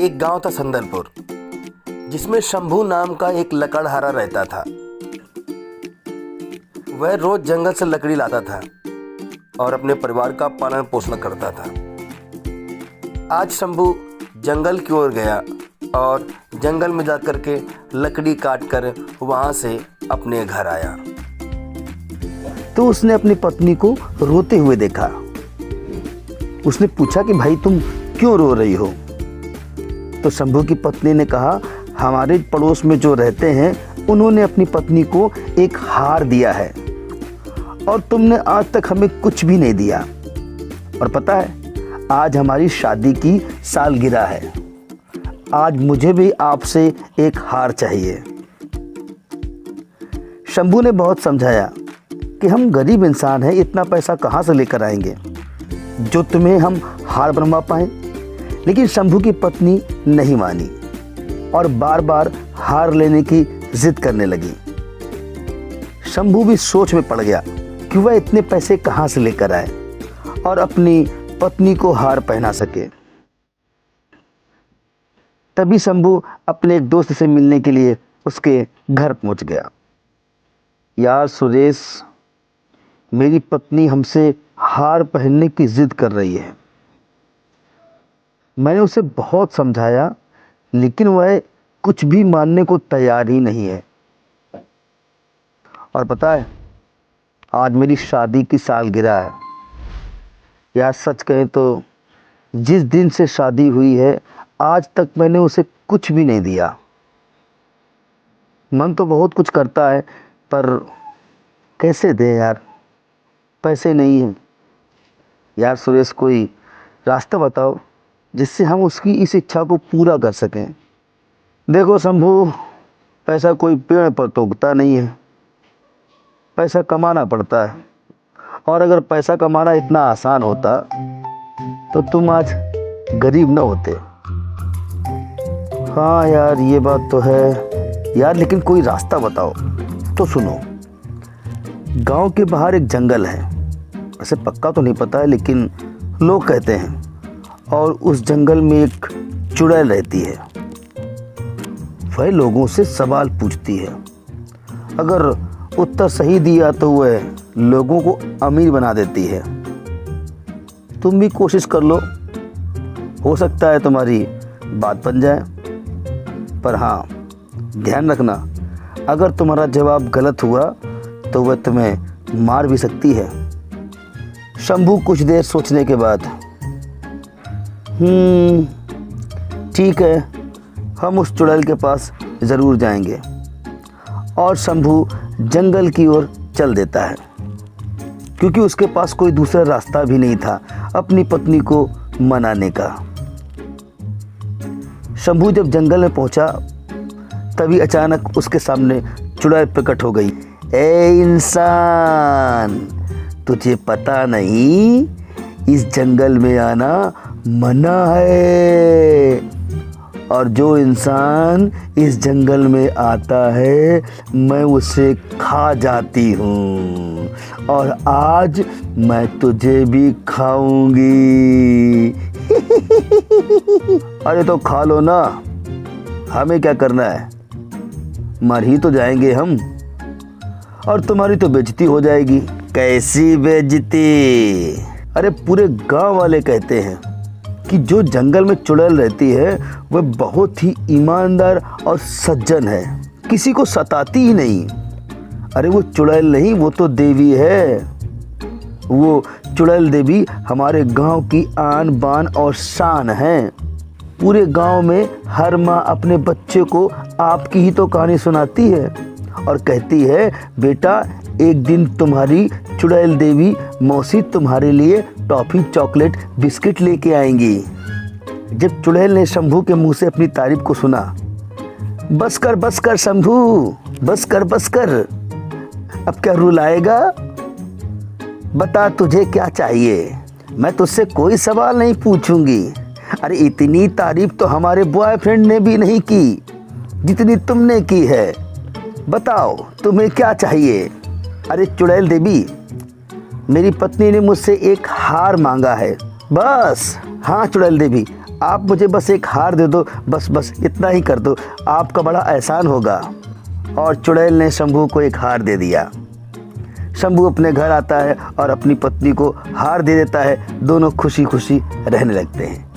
एक गांव था संदलपुर, जिसमें शंभू नाम का एक लकड़हारा रहता था। वह रोज जंगल से लकड़ी लाता था और अपने परिवार का पालन पोषण करता था। आज शंभू जंगल की ओर गया और जंगल में जाकर के लकड़ी काटकर वहां से अपने घर आया। तो उसने अपनी पत्नी को रोते हुए देखा। उसने पूछा कि भाई तुम क्यों रो रही हो? तो शंभू की पत्नी ने कहा, हमारे पड़ोस में जो रहते हैं उन्होंने अपनी पत्नी को एक हार दिया है और तुमने आज तक हमें कुछ भी नहीं दिया। और पता है, आज हमारी शादी की सालगिरह है। आज मुझे भी आपसे एक हार चाहिए। शंभू ने बहुत समझाया कि हम गरीब इंसान हैं, इतना पैसा कहाँ से लेकर आएंगे जो तुम्हें हम हार बनवा पाएं। लेकिन शंभू की पत्नी नहीं मानी और बार बार हार लेने की जिद करने लगी। शंभू भी सोच में पड़ गया कि वह इतने पैसे कहाँ से लेकर आए और अपनी पत्नी को हार पहना सके। तभी शंभू अपने एक दोस्त से मिलने के लिए उसके घर पहुंच गया। यार सुरेश, मेरी पत्नी हमसे हार पहनने की जिद कर रही है। मैंने उसे बहुत समझाया लेकिन वह कुछ भी मानने को तैयार ही नहीं है। और पता है, आज मेरी शादी की सालगिरह है। यार सच कहें तो जिस दिन से शादी हुई है आज तक मैंने उसे कुछ भी नहीं दिया। मन तो बहुत कुछ करता है पर कैसे दे यार, पैसे नहीं हैं। यार सुरेश, कोई रास्ता बताओ जिससे हम उसकी इस इच्छा को पूरा कर सकें। देखो शंभू, पैसा कोई पेड़ पर तो उगता नहीं है, पैसा कमाना पड़ता है। और अगर पैसा कमाना इतना आसान होता तो तुम आज गरीब न होते। हाँ यार, ये बात तो है यार, लेकिन कोई रास्ता बताओ। तो सुनो, गांव के बाहर एक जंगल है। वैसे पक्का तो नहीं पता है लेकिन लोग कहते हैं। और उस जंगल में एक चुड़ैल रहती है। वह लोगों से सवाल पूछती है। अगर उत्तर सही दिया तो वह लोगों को अमीर बना देती है। तुम भी कोशिश कर लो, हो सकता है तुम्हारी बात बन जाए। पर हाँ, ध्यान रखना, अगर तुम्हारा जवाब गलत हुआ तो वह तुम्हें मार भी सकती है। शंभू कुछ देर सोचने के बाद, ठीक है, हम उस चुड़ैल के पास ज़रूर जाएंगे। और शंभू जंगल की ओर चल देता है क्योंकि उसके पास कोई दूसरा रास्ता भी नहीं था अपनी पत्नी को मनाने का। शंभू जब जंगल में पहुंचा तभी अचानक उसके सामने चुड़ैल प्रकट हो गई। ए इंसान, तुझे पता नहीं इस जंगल में आना मना है, और जो इंसान इस जंगल में आता है मैं उसे खा जाती हूँ, और आज मैं तुझे भी खाऊंगी। अरे तो खा लो ना, हमें क्या करना है, मर ही तो जाएंगे हम, और तुम्हारी तो बेइज्जती हो जाएगी। कैसी बेइज्जती? अरे पूरे गांव वाले कहते हैं कि जो जंगल में चुड़ैल रहती है वह बहुत ही ईमानदार और सज्जन है, किसी को सताती ही नहीं। अरे वो चुड़ैल नहीं, वो तो देवी है। वो चुड़ैल देवी हमारे गांव की आन बान और शान है। पूरे गांव में हर माँ अपने बच्चे को आपकी ही तो कहानी सुनाती है और कहती है, बेटा एक दिन तुम्हारी चुड़ैल देवी मौसी तुम्हारे लिए टॉफी, चॉकलेट, बिस्किट लेके आएंगी। जब चुड़ैल ने शंभू के मुंह से अपनी तारीफ को सुना, बस कर शंभू, बस कर, अब क्या रुलाएगा? बता तुझे क्या चाहिए, मैं तुझसे कोई सवाल नहीं पूछूंगी। अरे इतनी तारीफ तो हमारे बॉयफ्रेंड ने भी नहीं की जितनी तुमने की है। बताओ तुम्हें क्या चाहिए? अरे चुड़ैल देवी, मेरी पत्नी ने मुझसे एक हार मांगा है। बस। हाँ चुड़ैल देवी, आप मुझे बस एक हार दे दो, बस इतना ही कर दो, आपका बड़ा एहसान होगा। और चुड़ैल ने शंभू को एक हार दे दिया। शंभू अपने घर आता है और अपनी पत्नी को हार दे देता है। दोनों खुशी खुशी रहने लगते हैं।